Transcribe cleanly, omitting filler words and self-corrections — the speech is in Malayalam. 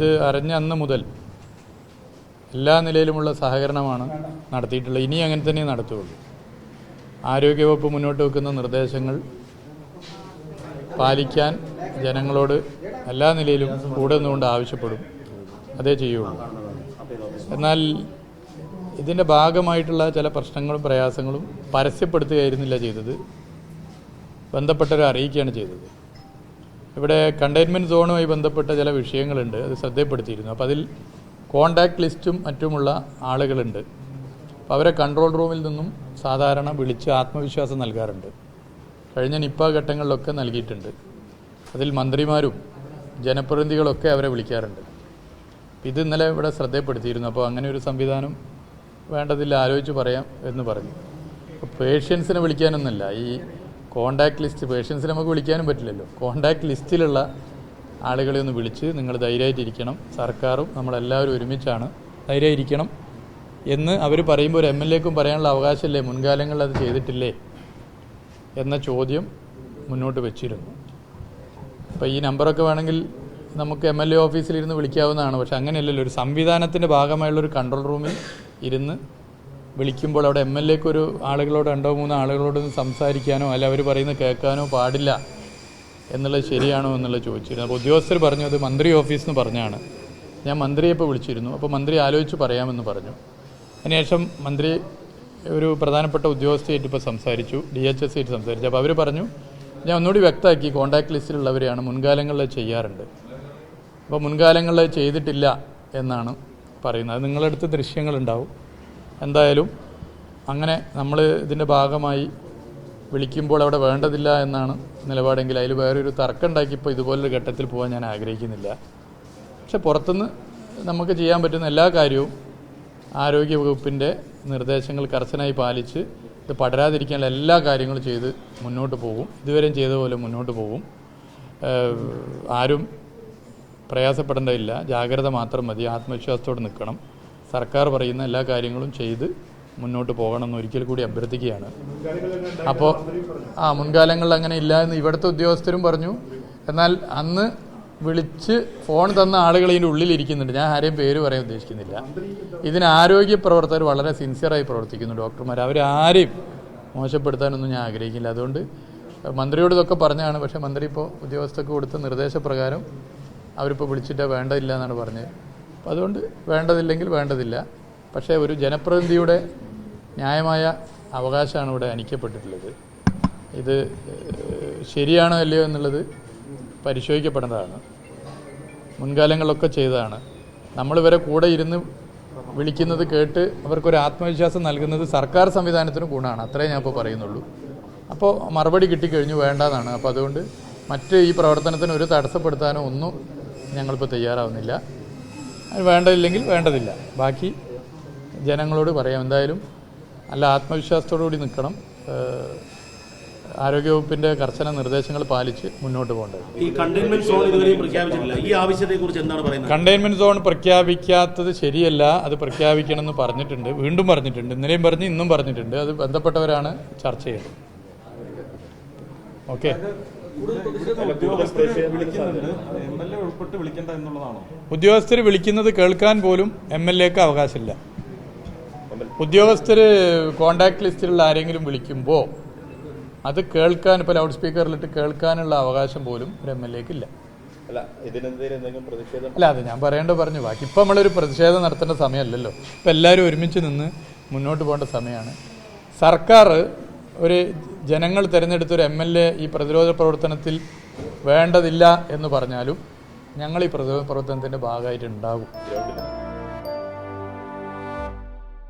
ഇത് അറിഞ്ഞ അന്ന് മുതൽ എല്ലാ നിലയിലുമുള്ള സഹകരണമാണ് നടത്തിയിട്ടുള്ളത്. ഇനി അങ്ങനെ തന്നെ നടത്തുകയുള്ളൂ. ആരോഗ്യവകുപ്പ് മുന്നോട്ട് വെക്കുന്ന നിർദ്ദേശങ്ങൾ പാലിക്കാൻ ജനങ്ങളോട് എല്ലാ നിലയിലും കൂടെ നിന്നുകൊണ്ട് ആവശ്യപ്പെടും. അതേ ചെയ്യുള്ളൂ. എന്നാൽ ഇതിൻ്റെ ഭാഗമായിട്ടുള്ള ചില പ്രശ്നങ്ങളും പ്രയാസങ്ങളും പരസ്യപ്പെടുത്തുകയായിരുന്നില്ല ചെയ്തത്, ബന്ധപ്പെട്ടവരെ അറിയിക്കുകയാണ് ചെയ്തത്. ഇവിടെ കണ്ടെയ്ൻമെൻറ്റ് സോണുമായി ബന്ധപ്പെട്ട ചില വിഷയങ്ങളുണ്ട്, അത് ശ്രദ്ധപ്പെടുത്തിയിരുന്നു. അപ്പോൾ അതിൽ കോണ്ടാക്ട് ലിസ്റ്റും മറ്റുമുള്ള ആളുകളുണ്ട്. അപ്പോൾ അവരെ കൺട്രോൾ റൂമിൽ നിന്നും സാധാരണ വിളിച്ച് ആത്മവിശ്വാസം നൽകാറുണ്ട്. കഴിഞ്ഞ നിപ്പ ഘട്ടങ്ങളിലൊക്കെ നൽകിയിട്ടുണ്ട്. അതിൽ മന്ത്രിമാരും ജനപ്രതിനിധികളൊക്കെ അവരെ വിളിക്കാറുണ്ട്. ഇത് ഇന്നലെ ഇവിടെ ശ്രദ്ധപ്പെടുത്തിയിരുന്നു. അപ്പോൾ അങ്ങനെ ഒരു സംവിധാനം വേണ്ടതില്ല, ആലോചിച്ച് പറയാം എന്ന് പറഞ്ഞു. അപ്പോൾ പേഷ്യൻസിനെ വിളിക്കാനൊന്നുമല്ല, ഈ കോണ്ടാക്ട് ലിസ്റ്റ് പേഷ്യൻസിനെ നമുക്ക് വിളിക്കാനും പറ്റില്ലല്ലോ. കോണ്ടാക്ട് ലിസ്റ്റിലുള്ള ആളുകളെ ഒന്ന് വിളിച്ച് നിങ്ങൾ ധൈര്യമായിട്ടിരിക്കണം, സർക്കാരും നമ്മളെല്ലാവരും ഒരുമിച്ചാണ്, ധൈര്യമായിരിക്കണം എന്ന് അവർ പറയുമ്പോൾ ഒരു MLAക്കും പറയാനുള്ള അവകാശമില്ലേ, മുൻകാലങ്ങളിൽ അത് ചെയ്തിട്ടില്ലേ എന്ന ചോദ്യം മുന്നോട്ട് വെച്ചിരുന്നു. അപ്പോൾ ഈ നമ്പറൊക്കെ വേണമെങ്കിൽ നമുക്ക് MLA ഓഫീസിലിരുന്ന് വിളിക്കാവുന്നതാണ്. പക്ഷെ അങ്ങനെയല്ലല്ലോ, ഒരു സംവിധാനത്തിൻ്റെ ഭാഗമായുള്ളൊരു കൺട്രോൾ റൂമിൽ ഇരുന്ന് വിളിക്കുമ്പോൾ അവിടെ MLAക്ക് ഒരു ആളുകളോട് 2-3 ആളുകളോടൊന്ന് സംസാരിക്കാനോ അല്ല അവർ പറയുന്നത് കേൾക്കാനോ പാടില്ല എന്നുള്ളത് ശരിയാണോ എന്നുള്ളത് ചോദിച്ചിരുന്നു. അപ്പോൾ ഉദ്യോഗസ്ഥർ പറഞ്ഞു അത് മന്ത്രി ഓഫീസിൽ നിന്ന് പറഞ്ഞാണ്. ഞാൻ മന്ത്രിയെ ഇപ്പോൾ വിളിച്ചിരുന്നു. അപ്പോൾ മന്ത്രി ആലോചിച്ച് പറയാമെന്ന് പറഞ്ഞു. അതിനുശേഷം മന്ത്രി ഒരു പ്രധാനപ്പെട്ട ഉദ്യോഗസ്ഥയായിട്ട് ഇപ്പോൾ സംസാരിച്ചു, DHS ആയിട്ട് സംസാരിച്ചു. അപ്പോൾ അവർ പറഞ്ഞു, ഞാൻ ഒന്നുകൂടി വ്യക്തമാക്കി, കോണ്ടാക്ട് ലിസ്റ്റിലുള്ളവരെയാണ്, മുൻകാലങ്ങളിൽ ചെയ്യാറുണ്ട്. അപ്പോൾ മുൻകാലങ്ങളിൽ ചെയ്തിട്ടില്ല എന്നാണ് പറയുന്നത്. അത് നിങ്ങളുടെ അടുത്ത് ദൃശ്യങ്ങളുണ്ടാവും. എന്തായാലും അങ്ങനെ നമ്മൾ ഇതിൻ്റെ ഭാഗമായി വിളിക്കുമ്പോൾ അവിടെ വേണ്ടതില്ല എന്നാണ് നിലപാടെങ്കിൽ അതിൽ വേറൊരു തർക്കം ഉണ്ടാക്കിയപ്പോൾ ഇതുപോലൊരു ഘട്ടത്തിൽ പോകാൻ ഞാൻ ആഗ്രഹിക്കുന്നില്ല. പക്ഷെ പുറത്തുനിന്ന് നമുക്ക് ചെയ്യാൻ പറ്റുന്ന എല്ലാ കാര്യവും ആരോഗ്യവകുപ്പിൻ്റെ നിർദ്ദേശങ്ങൾ കർശനമായി പാലിച്ച് ഇത് പടരാതിരിക്കാനുള്ള എല്ലാ കാര്യങ്ങളും ചെയ്ത് മുന്നോട്ട് പോകും. ഇതുവരെയും ചെയ്ത പോലെ മുന്നോട്ട് പോകും. ആരും പ്രയാസപ്പെടേണ്ടതില്ല, ജാഗ്രത മാത്രം മതി, ആത്മവിശ്വാസത്തോടെ നിൽക്കണം. സർക്കാർ പറയുന്ന എല്ലാ കാര്യങ്ങളും ചെയ്ത് മുന്നോട്ട് പോകണമെന്ന് ഒരിക്കൽ കൂടി അഭ്യർത്ഥിക്കുകയാണ്. അപ്പോൾ മുൻകാലങ്ങളിൽ അങ്ങനെ ഇല്ല എന്ന് ഇവിടുത്തെ ഉദ്യോഗസ്ഥരും പറഞ്ഞു. എന്നാൽ അന്ന് വിളിച്ച് ഫോൺ തന്ന ആളുകൾ ഇതിൻ്റെ ഉള്ളിലിരിക്കുന്നുണ്ട്. ഞാൻ ആരെയും പേര് പറയാൻ ഉദ്ദേശിക്കുന്നില്ല. ഇതിന് ആരോഗ്യ പ്രവർത്തകർ വളരെ സിൻസിയറായി പ്രവർത്തിക്കുന്നു, ഡോക്ടർമാർ. അവരാരെയും മോശപ്പെടുത്താനൊന്നും ഞാൻ ആഗ്രഹിക്കില്ല. അതുകൊണ്ട് മന്ത്രിയോട് ഇതൊക്കെ പറഞ്ഞതാണ്. പക്ഷേ മന്ത്രി ഇപ്പോൾ ഉദ്യോഗസ്ഥർക്ക് കൊടുത്ത നിർദ്ദേശപ്രകാരം അവരിപ്പോൾ വിളിച്ചിട്ട് വേണ്ടതില്ല എന്നാണ് പറഞ്ഞത്. അപ്പോൾ അതുകൊണ്ട് വേണ്ടതില്ലെങ്കിൽ വേണ്ടതില്ല. പക്ഷേ ഒരു ജനപ്രതിനിധിയുടെ ന്യായമായ അവകാശമാണ് ഇവിടെ ഹനിക്കപ്പെട്ടിട്ടുള്ളത്. ഇത് ശരിയാണോ അല്ലയോ എന്നുള്ളത് പരിശോധിക്കപ്പെടേണ്ടതാണ്. മുൻകാലങ്ങളിലൊക്കെ ചെയ്തതാണ്. നമ്മളിവരെ കൂടെ ഇരുന്ന് വിളിക്കുന്നത് കേട്ട് അവർക്കൊരു ആത്മവിശ്വാസം നൽകുന്നത് സർക്കാർ സംവിധാനത്തിന് ഗുണമാണ്. അത്രേ ഞാൻ ഇപ്പോൾ പറയുന്നുള്ളൂ. അപ്പോൾ മറുപടി കിട്ടിക്കഴിഞ്ഞു, വേണ്ടതാണ്. അപ്പോൾ അതുകൊണ്ട് മറ്റ് ഈ പ്രവർത്തനത്തിന് ഒരു തടസ്സപ്പെടുത്താനോ ഒന്നും ഞങ്ങളിപ്പോൾ തയ്യാറാവുന്നില്ല. അത് വേണ്ടതില്ലെങ്കിൽ വേണ്ടതില്ല. ബാക്കി ജനങ്ങളോട് പറയാം. എന്തായാലും നല്ല ആത്മവിശ്വാസത്തോടു കൂടി നിൽക്കണം. ആരോഗ്യവകുപ്പിൻ്റെ കർശന നിർദ്ദേശങ്ങൾ പാലിച്ച് മുന്നോട്ട് പോകേണ്ടത്. ഈ കണ്ടെയ്ൻമെന്റ് സോൺ ഇതുവരെയും പ്രഖ്യാപിച്ചിട്ടില്ല. ഈ ആവശ്യത്തെക്കുറിച്ച് എന്താണ് പറയുന്നത്? കണ്ടെയ്ൻമെന്റ് സോൺ പ്രഖ്യാപിക്കാത്തത് ശരിയല്ല. അത് പ്രഖ്യാപിക്കണമെന്ന് പറഞ്ഞിട്ടുണ്ട്, വീണ്ടും പറഞ്ഞിട്ടുണ്ട്. ഇന്നലെയും പറഞ്ഞു, ഇന്നും പറഞ്ഞിട്ടുണ്ട്. അത് ബന്ധപ്പെട്ടവരാണ് ചർച്ച ചെയ്യുന്നത്. ഓക്കെ. ഉദ്യോഗസ്ഥർ വിളിക്കുന്നത് കേൾക്കാൻ പോലും MLAക്ക് അവകാശമില്ല. ഉദ്യോഗസ്ഥർ കോണ്ടാക്ട് ലിസ്റ്റിലുള്ള ആരെങ്കിലും വിളിക്കുമ്പോൾ അത് കേൾക്കാൻ, ഇപ്പോൾ ലൗഡ് സ്പീക്കറിലിട്ട് കേൾക്കാനുള്ള അവകാശം പോലും ഒരു MLAക്ക് ഇല്ല. അല്ല, അത് ഞാൻ പറഞ്ഞു. ബാക്കി ഇപ്പം നമ്മളൊരു പ്രതിഷേധം നടത്തേണ്ട സമയമല്ലല്ലോ. ഇപ്പം എല്ലാവരും ഒരുമിച്ച് നിന്ന് മുന്നോട്ട് പോകേണ്ട സമയമാണ്. സർക്കാർ ഒരു ജനങ്ങൾ തിരഞ്ഞെടുത്ത ഒരു MLA ഈ പ്രതിരോധ പ്രവർത്തനത്തിൽ വേണ്ടതില്ല എന്ന് പറഞ്ഞാലും ഞങ്ങൾ ഈ പ്രതിരോധ പ്രവർത്തനത്തിൻ്റെ ഭാഗമായിട്ടുണ്ടാകും.